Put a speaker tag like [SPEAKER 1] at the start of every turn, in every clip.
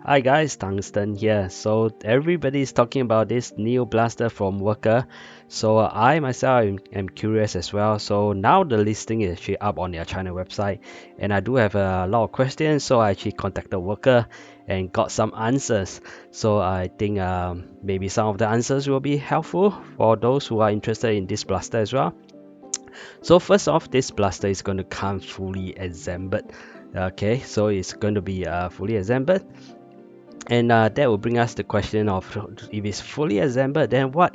[SPEAKER 1] Hi guys, Tungsten here. So everybody's talking about this new blaster from Worker. So I myself am curious as well. So now the listing is actually up on their China website, and I do have a lot of questions. So I actually contacted Worker and got some answers. So I think maybe some of the answers will be helpful for those who are interested in this blaster as well. So first off, this blaster is going to come fully assembled. Okay, so it's going to be fully assembled. And that will bring us the question of if it's fully assembled, then what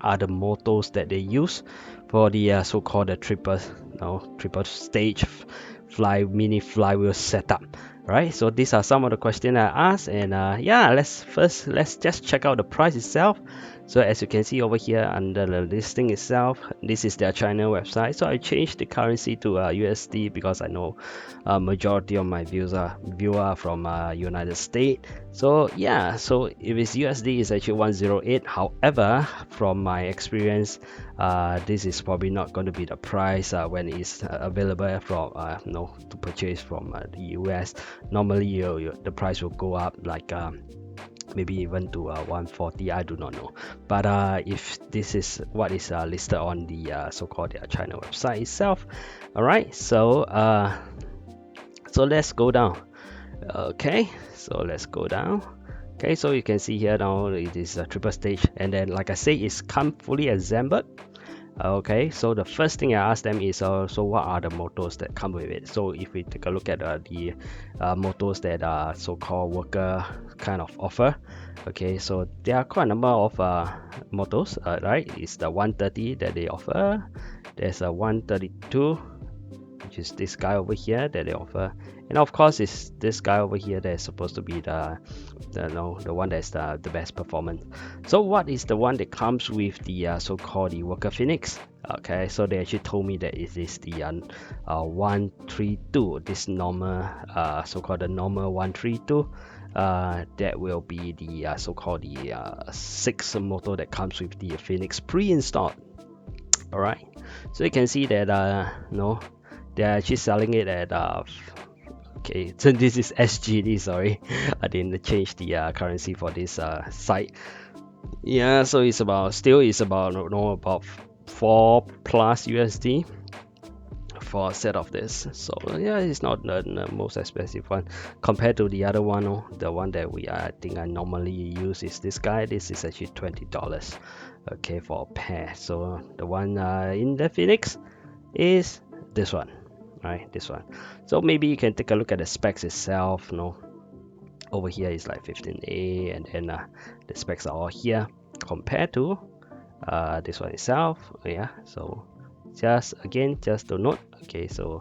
[SPEAKER 1] are the motors that they use for the so-called the triple stage mini flywheel setup, right? So these are some of the questions I asked, and yeah, let's just check out the price itself. So as you can see over here under the listing itself, this is their China website. So I changed the currency to USD because I know majority of my viewer from United States. So yeah, so if it's USD, it's actually 108. However, from my experience, this is probably not going to be the price when it's available from to purchase from the US. Normally, the price will go up like maybe even to 140. I do not know, but if this is what is listed on the so-called China website itself. All right, so let's go down. Okay, so let's go down. Okay, so you can see here now it is a triple stage, and then like I say, it's come fully assembled. Okay, so the first thing I asked them is so what are the motors that come with it? So if we take a look at the motors that are so-called Worker kind of offer. Okay, so there are quite a number of motors, right? It's the 130 that they offer. There's a 132, which is this guy over here that they offer, and of course it's this guy over here that is supposed to be the one that's the best performance. So what is the one that comes with the so-called the Worker Phoenix? Okay, so they actually told me that it is the 132, this normal so-called the normal 132. That will be the so-called the 6 motor that comes with the Phoenix pre-installed. All right, so you can see that no, they're actually selling it at okay, so this is SGD, sorry. I didn't change the currency for this site. Yeah, so it's about about 4 plus USD for a set of this. So yeah, it's not the most expensive one compared to the other one. Oh, the one that I think I normally use is this guy. This is actually $20, okay, for a pair. So the one in the Phoenix is this one, right? This one. So maybe you can take a look at the specs itself. No, over here is like 15A, and then the specs are all here compared to this one itself. Yeah, so just to note. Okay, so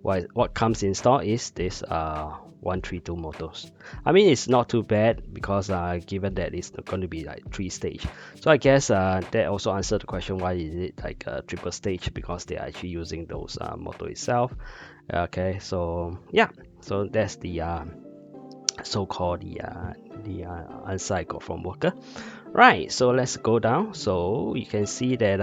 [SPEAKER 1] what comes in stock is this 132 motors. I mean, it's not too bad because given that it's going to be like 3 stage. So I guess that also answered the question why is it like a triple stage, because they are actually using those motor itself. Okay, so yeah, so that's the so-called the answer I got from Worker. Right, so let's go down. So you can see that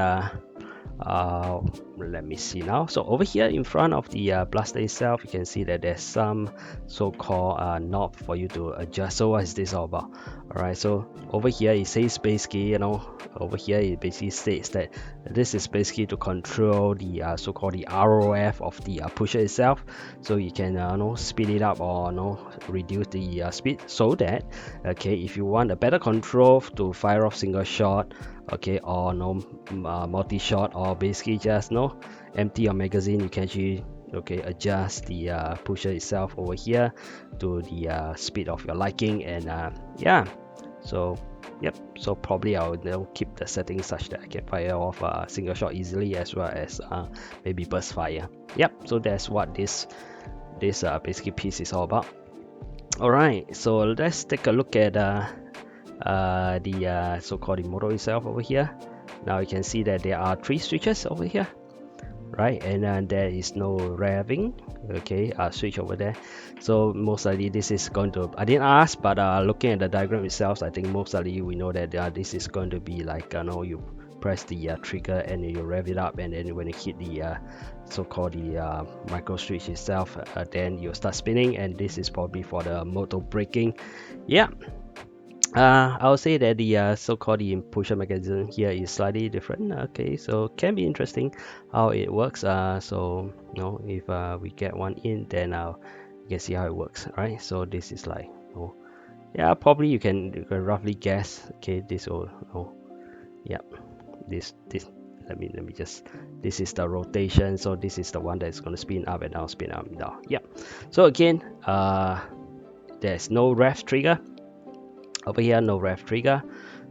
[SPEAKER 1] let me see now. So over here in front of the blaster itself, you can see that there's some so-called knob for you to adjust. So what is this all about? All right, so over here it says basically, over here it basically states that this is basically to control the so-called the ROF of the pusher itself. So you can speed it up or reduce the speed, so that okay, if you want a better control to fire off single shot, okay, or multi-shot, or basically just empty your magazine, you can actually adjust the pusher itself over here to the speed of your liking. And yeah, so yep, so probably I'll keep the settings such that I can fire off a single shot easily, as well as maybe burst fire. Yep, so that's what this basically piece is all about. All right, so let's take a look at the so-called motor itself over here. Now you can see that there are 3 switches over here, right? And then there is no revving, okay, switch over there. So most likely this is going to, I didn't ask, but looking at the diagram itself, I think most likely we know that this is going to be like you press the trigger and you rev it up, and then when you hit the so-called the micro switch itself, then you'll start spinning, and this is probably for the motor braking. Yeah. I would say that the so-called the pusher mechanism here is slightly different. Okay, so can be interesting how it works. So you know, if we get one in, then you can see how it works, right? So this is like, oh, yeah, probably you can roughly guess. Okay, this will, oh, yeah, this let me just, this is the rotation, so this is the one that's going to spin up and down, spin up and down. Yeah. So again, there's no ref trigger over here, no ref trigger,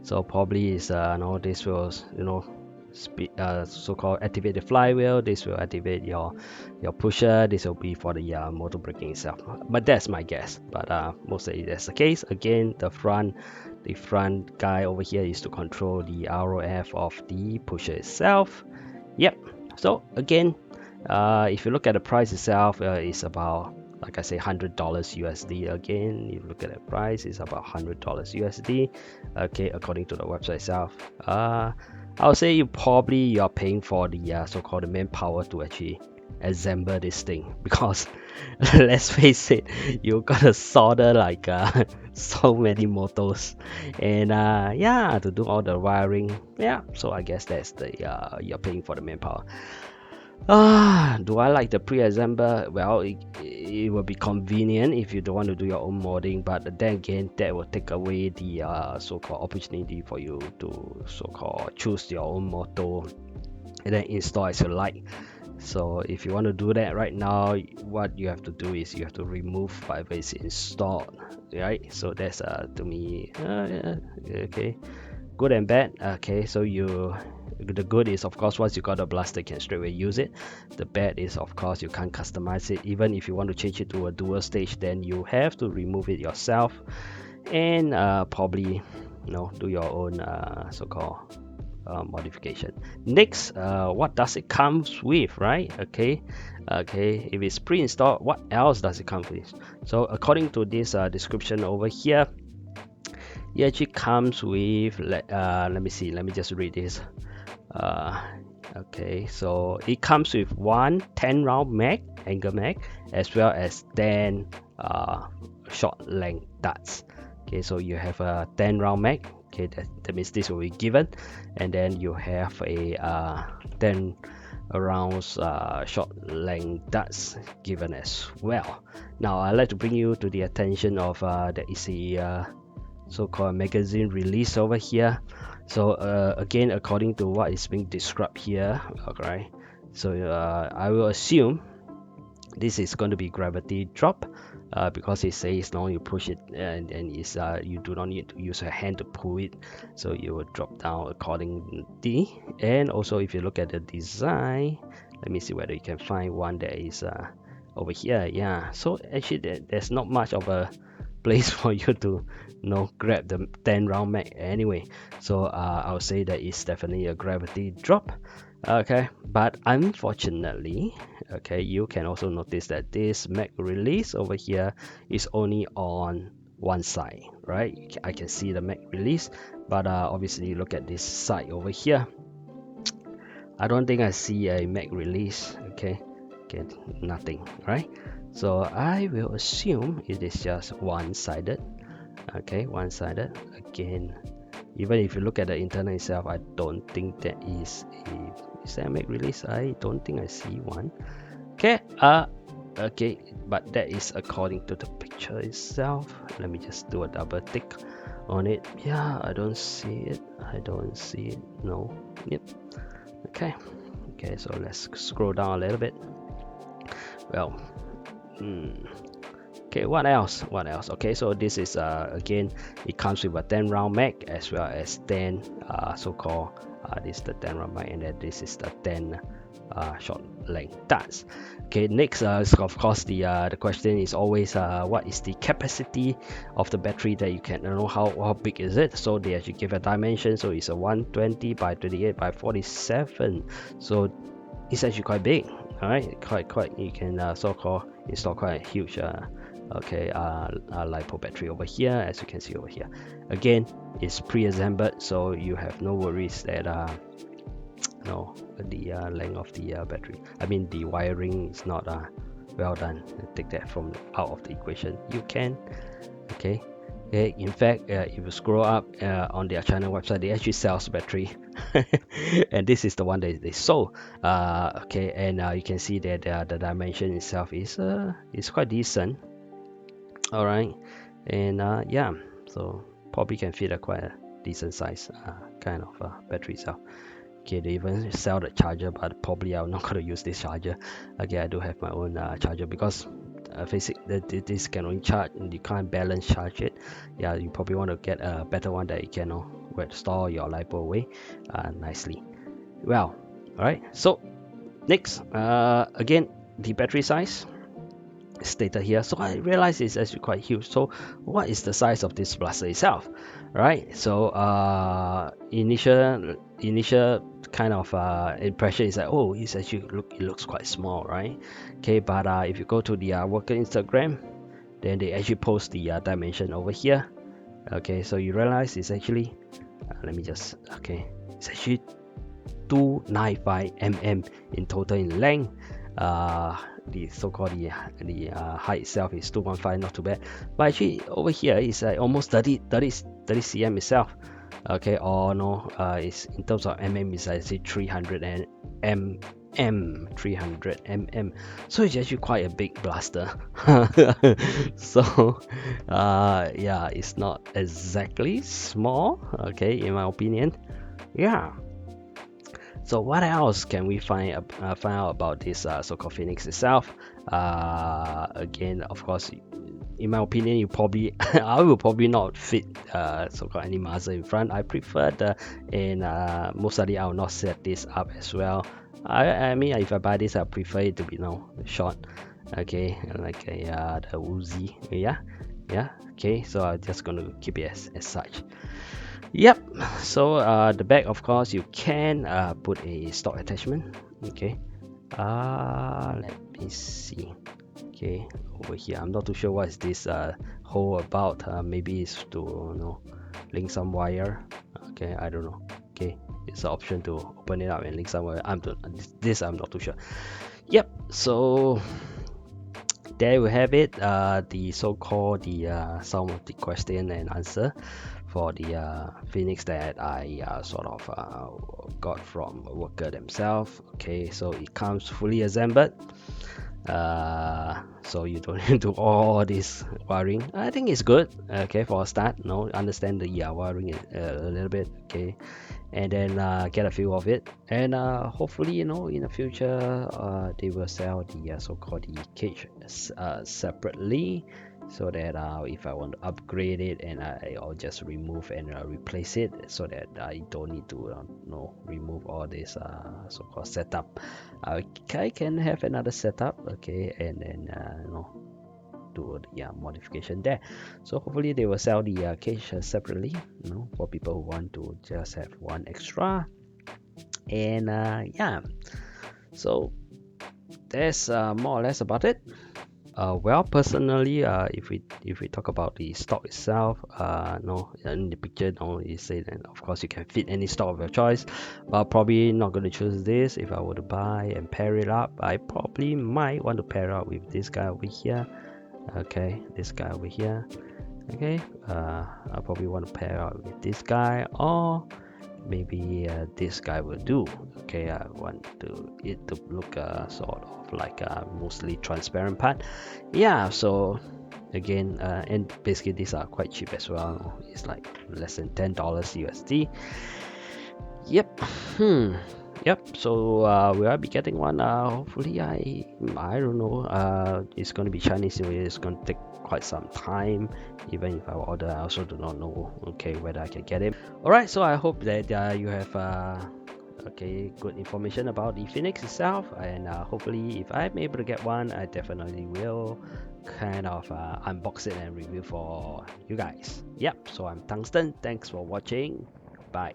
[SPEAKER 1] so probably is no, this will, you know, so-called activate the flywheel, this will activate your pusher, this will be for the motor braking itself, but that's my guess. But mostly that's the case. Again, the front guy over here is to control the ROF of the pusher itself. Yep. So again, if you look at the price itself, it's about, like I say, $100 USD. Again, if you look at the price, it's about $100 USD. Okay, according to the website itself. I would say you are paying for the so-called manpower to actually assemble this thing, because let's face it, you gotta solder like so many motors, and yeah, to do all the wiring. Yeah, so I guess that's the you're paying for the manpower. Do I like the pre-assemble? Well, it will be convenient if you don't want to do your own modding, but then again, that will take away the so-called opportunity for you to so-called choose your own motor and then install as you like. So if you want to do that right now, what you have to do is you have to remove whatever is installed, right? So that's to me, okay, good and bad. Okay, so the good is, of course, once you got a blaster, you can straight away use it. The bad is, of course, you can't customize it. Even if you want to change it to a dual stage, then you have to remove it yourself, and probably, you know, do your own so-called modification. Next, what does it comes with, right? Okay, if it's pre-installed, what else does it come with? So according to this description over here, it actually comes with, let me see, let me just read this. Okay, so it comes with one 10 round mag, angle mag, as well as 10 short length darts. Okay, so you have a 10 round mag. Okay, that means this will be given, and then you have a 10 rounds short length darts given as well. Now I'd like to bring you to the attention of that is a so-called magazine release over here. So again, according to what is being described here, okay, so I will assume this is going to be gravity drop, because it says now you push it and it's you do not need to use a hand to pull it, so you will drop down accordingly. And also, if you look at the design, let me see whether you can find one that is over here. Yeah, so actually there's not much of a place for you to, you know, grab the 10 round mag anyway. So I would say that it's definitely a gravity drop. Okay, but unfortunately, okay, you can also notice that this mag release over here is only on one side, right? I can see the mag release, but obviously look at this side over here. I don't think I see a mag release. Okay, nothing, right? So I will assume it is just one-sided. Okay, one-sided. Again, even if you look at the internal itself, I don't think that is a mag release. I don't think I see one. Okay, okay, but that is according to the picture itself. Let me just do a double tick on it. Yeah, I don't see it. I don't see it. No. Yep. Okay, so let's scroll down a little bit. Well, okay, what else? Okay, so this is again, it comes with a 10 round mag as well as 10 so-called this is the 10 round mag, and then this is the 10 short length darts. Okay, next of course the question is always what is the capacity of the battery that you can, you know, how big is it. So they actually give a dimension, so it's a 120 by 28 by 47, so it's actually quite big. All right, quite you can so-called install quite a huge Okay, a LiPo battery over here, as you can see over here. Again, it's pre-assembled, so you have no worries that no, the length of the battery, I mean the wiring is not well done. Take that from out of the equation. You can, okay. Okay, in fact, if you scroll up on their China website, they actually sells battery, and this is the one that they sold. Okay, and you can see that the dimension itself is quite decent. All right, and yeah, so probably can fit a quite a decent size kind of battery cell. Okay, they even sell the charger, but probably I'm not gonna use this charger. Okay, I do have my own charger because this can only charge, and you can't balance charge it. Yeah, you probably want to get a better one that you can store your LiPo away nicely. Well, all right. So next, again, the battery size stated here. So I realize it's actually quite huge. So what is the size of this blaster itself, right? So initial kind of impression is like, oh, it looks quite small, right? Okay, but if you go to the worker Instagram, then they actually post the dimension over here. Okay, so you realize it's actually let me just it's actually 295 mm in total in length. The so-called the height itself is 215, not too bad, but actually over here is almost 30 cm itself. Okay, or no, it's in terms of mm is I say 300 mm 300 mm, so it's actually quite a big blaster. So yeah, it's not exactly small, okay, in my opinion. Yeah. So what else can we find out about this so-called Phoenix itself? Again, of course, in my opinion, you probably I will probably not fit so-called any muzzle in front. I prefer and most likely I will not set this up as well. I mean, if I buy this, I prefer it to be short. Okay, like a the Uzi. Yeah. Okay, so I'm just gonna keep it as such. Yep. So the back, of course, you can put a stock attachment. Okay. Let me see. Okay, over here, I'm not too sure what is this hole about. Maybe it's to link some wire. Okay, I don't know. Okay, it's an option to open it up and link some wire. I'm not too sure. Yep. So there we have it. The so-called some of the question and answer for the Phoenix that I sort of got from a worker themselves. Okay, so it comes fully assembled. So you don't need to do all this wiring. I think it's good. Okay, for a start. Understand the wiring a little bit. Okay, and then get a feel of it, and hopefully in the future they will sell the so-called the cage separately, so that if I want to upgrade it, and I'll just remove and replace it, so that I don't need to remove all this so-called setup. I can have another setup, okay, and then do the modification there. So hopefully they will sell the cage separately, for people who want to just have one extra. And yeah, so that's more or less about it. Well, personally, if we talk about the stock itself, no, in the picture, you say that of course you can fit any stock of your choice, but probably not going to choose this. If I were to buy and pair it up, I probably might want to pair up with this guy over here. Okay, this guy over here. Okay, I probably want to pair up with this guy, or maybe this guy will do. Okay, I want it to look sort of like a mostly transparent part. Yeah, so again, and basically these are quite cheap as well. It's like less than $10 USD. Yep. Yep. So will I be getting one? Hopefully, I don't know. It's going to be Chinese New Year. It's going to take quite some time. Even if I order, I also do not know. Okay, whether I can get it. All right. So I hope that you have good information about the Phoenix itself, and hopefully, if I'm able to get one, I definitely will kind of unbox it and review for you guys. Yep. So I'm Tungsten. Thanks for watching. Bye.